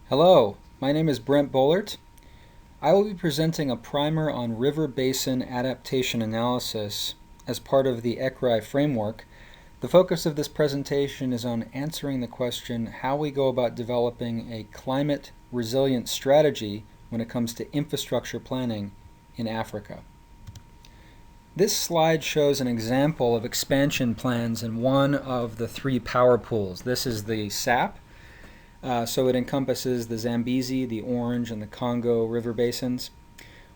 Hello, my name is Brent Bollert. I will be presenting a primer on river basin adaptation analysis as part of the ECRI framework. The focus of this presentation is on answering the question how we go about developing a climate resilient strategy when it comes to infrastructure planning in Africa. This slide shows an example of expansion plans in one of the three power pools. This is the SAP. So it encompasses the Zambezi, the Orange, and the Congo river basins.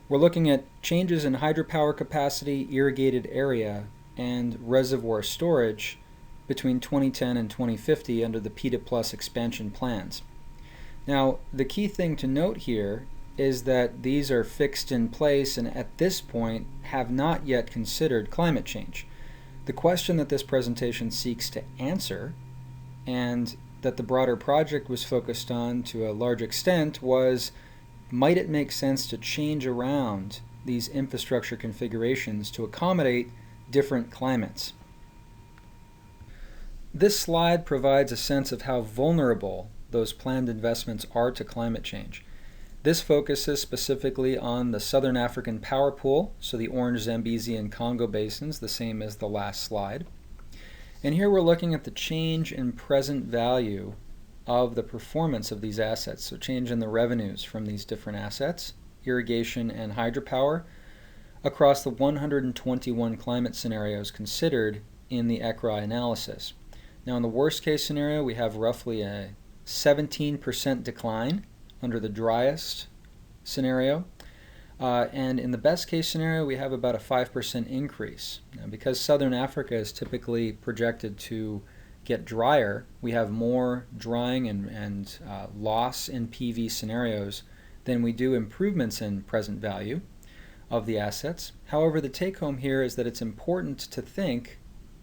We're looking at changes in hydropower capacity, irrigated area, and reservoir storage between 2010 and 2050 under the PETA+ expansion plans. Now, the key thing to note here is that these are fixed in place and at this point have not yet considered climate change. The question that this presentation seeks to answer, and that the broader project was focused on to a large extent, was might it make sense to change around these infrastructure configurations to accommodate different climates? This slide provides a sense of how vulnerable those planned investments are to climate change. This focuses specifically on the Southern African power pool, so the Orange, Zambezi, and Congo basins, the same as the last slide. And here we're looking at the change in present value of the performance of these assets, so change in the revenues from these different assets, irrigation and hydropower, across the 121 climate scenarios considered in the ECRI analysis. Now, in the worst case scenario, we have roughly a 17% decline under the driest scenario. And in the best case scenario, we have about a 5% increase. Now, because Southern Africa is typically projected to get drier, we have more drying and loss in PV scenarios than we do improvements in present value of the assets. However, the take home here is that it's important to think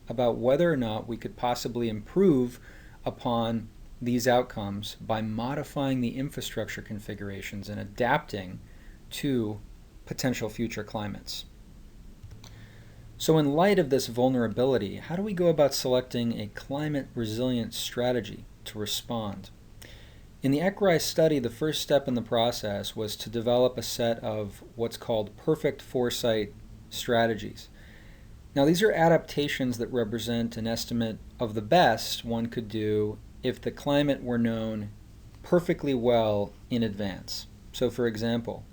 about whether or not we could possibly improve upon these outcomes by modifying the infrastructure configurations and adapting to potential future climates. So in light of this vulnerability, how do we go about selecting a climate resilient strategy to respond? In the ECRI study, the first step in the process was to develop a set of what's called perfect foresight strategies. Now, these are adaptations that represent an estimate of the best one could do if the climate were known perfectly well in advance. So for example,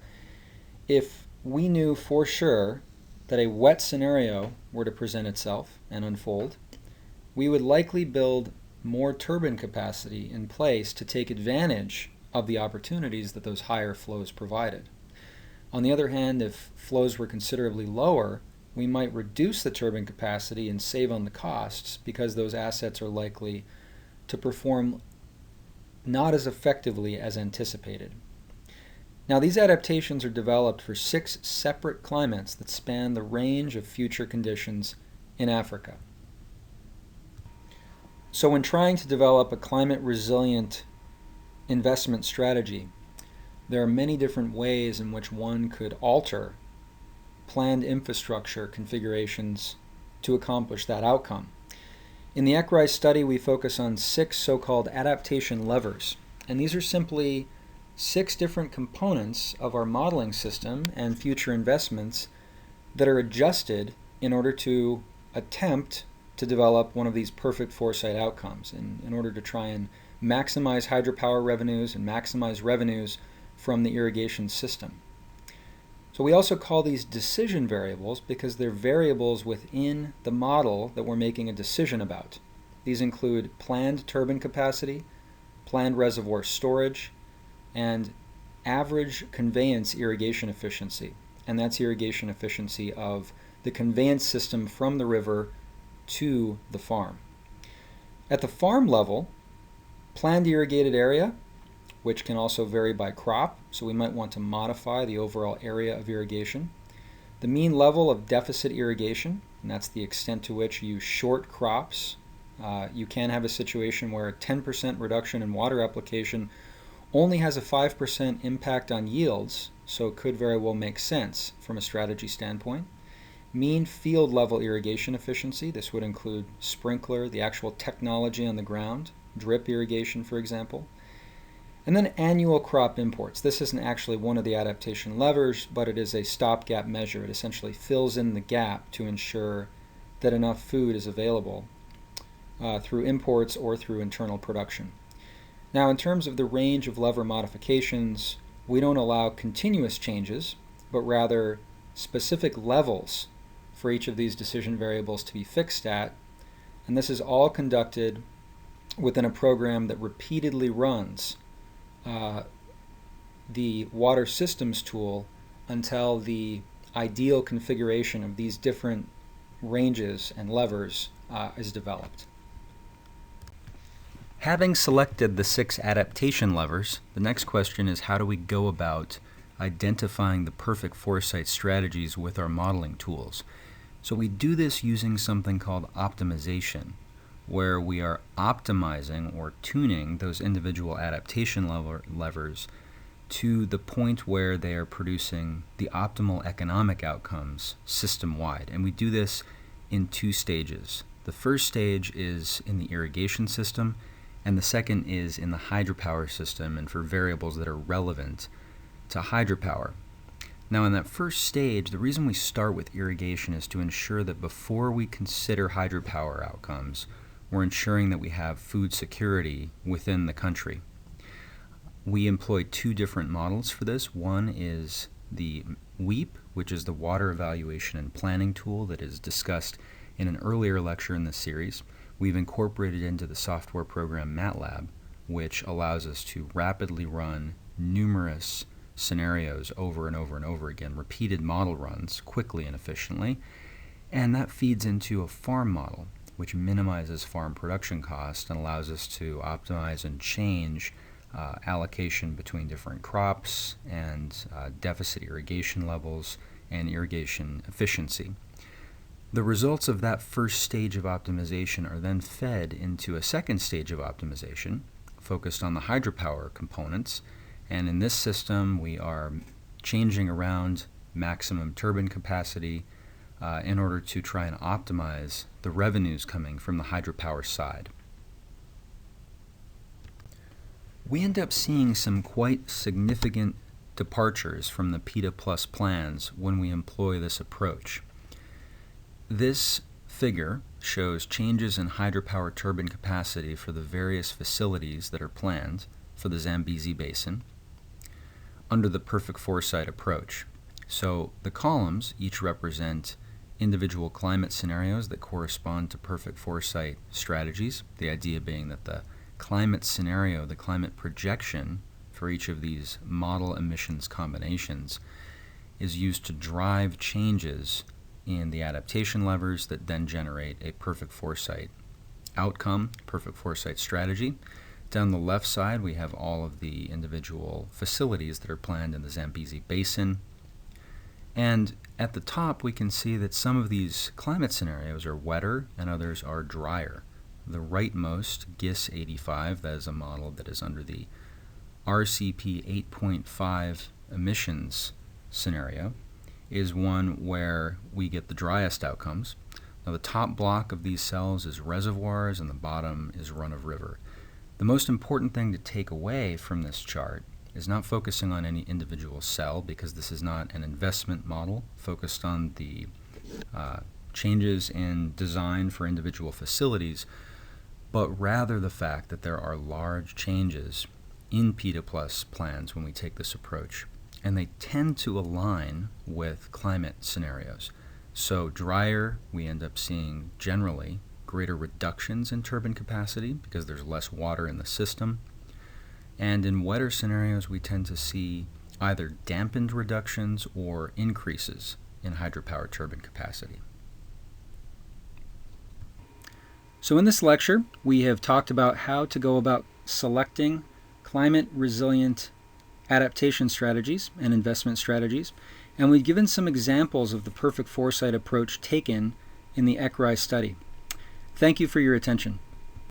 if we knew for sure that a wet scenario were to present itself and unfold, we would likely build more turbine capacity in place to take advantage of the opportunities that those higher flows provided. On the other hand, if flows were considerably lower, we might reduce the turbine capacity and save on the costs because those assets are likely to perform not as effectively as anticipated. Now, these adaptations are developed for 6 separate climates that span the range of future conditions in Africa. So when trying to develop a climate resilient investment strategy, there are many different ways in which one could alter planned infrastructure configurations to accomplish that outcome. In the ECRI study, we focus on 6 so-called adaptation levers, and these are simply 6 different components of our modeling system and future investments that are adjusted in order to attempt to develop one of these perfect foresight outcomes in order to try and maximize hydropower revenues and maximize revenues from the irrigation system. So we also call these decision variables because they're variables within the model that we're making a decision about. These include planned turbine capacity, planned reservoir storage, and average conveyance irrigation efficiency. And that's irrigation efficiency of the conveyance system from the river to the farm. At the farm level, planned irrigated area, which can also vary by crop, so we might want to modify the overall area of irrigation. The mean level of deficit irrigation, and that's the extent to which you short crops. You can have a situation where a 10% reduction in water application only has a 5% impact on yields, so it could very well make sense from a strategy standpoint. Mean field level irrigation efficiency, this would include sprinkler, the actual technology on the ground, drip irrigation, for example. And then annual crop imports. This isn't actually one of the adaptation levers, but it is a stopgap measure. It essentially fills in the gap to ensure that enough food is available through imports or through internal production. Now, in terms of the range of lever modifications, we don't allow continuous changes, but rather specific levels for each of these decision variables to be fixed at, and this is all conducted within a program that repeatedly runs the water systems tool until the ideal configuration of these different ranges and levers is developed. Having selected the 6 adaptation levers, the next question is, how do we go about identifying the perfect foresight strategies with our modeling tools? So we do this using something called optimization, where we are optimizing or tuning those individual adaptation levers to the point where they are producing the optimal economic outcomes system-wide. And we do this in 2 stages. The first stage is in the irrigation system, and the second is in the hydropower system and for variables that are relevant to hydropower. Now, in that first stage, the reason we start with irrigation is to ensure that before we consider hydropower outcomes, we're ensuring that we have food security within the country. We employ 2 different models for this. One is the WEAP, which is the Water Evaluation and Planning tool that is discussed in an earlier lecture in this series. We've incorporated into the software program MATLAB, which allows us to rapidly run numerous scenarios over and over and over again, repeated model runs quickly and efficiently, and that feeds into a farm model, which minimizes farm production cost and allows us to optimize and change allocation between different crops and deficit irrigation levels and irrigation efficiency. The results of that first stage of optimization are then fed into a second stage of optimization focused on the hydropower components, and in this system we are changing around maximum turbine capacity in order to try and optimize the revenues coming from the hydropower side. We end up seeing some quite significant departures from the PETA Plus plans when we employ this approach. This figure shows changes in hydropower turbine capacity for the various facilities that are planned for the Zambezi Basin under the perfect foresight approach. So the columns each represent individual climate scenarios that correspond to perfect foresight strategies, the idea being that the climate scenario, the climate projection for each of these model emissions combinations is used to drive changes in the adaptation levers that then generate a perfect foresight outcome, perfect foresight strategy. Down the left side, we have all of the individual facilities that are planned in the Zambezi Basin. And at the top, we can see that some of these climate scenarios are wetter and others are drier. The rightmost, GIS 85, that is a model that is under the RCP 8.5 emissions scenario, is one where we get the driest outcomes. Now, the top block of these cells is reservoirs and the bottom is run-of-river. The most important thing to take away from this chart is not focusing on any individual cell, because this is not an investment model focused on the changes in design for individual facilities, but rather the fact that there are large changes in PETA Plus plans when we take this approach, and they tend to align with climate scenarios. So drier, we end up seeing generally greater reductions in turbine capacity because there's less water in the system. And in wetter scenarios, we tend to see either dampened reductions or increases in hydropower turbine capacity. So in this lecture, we have talked about how to go about selecting climate-resilient adaptation strategies and investment strategies, and we've given some examples of the perfect foresight approach taken in the ECRI study. Thank you for your attention.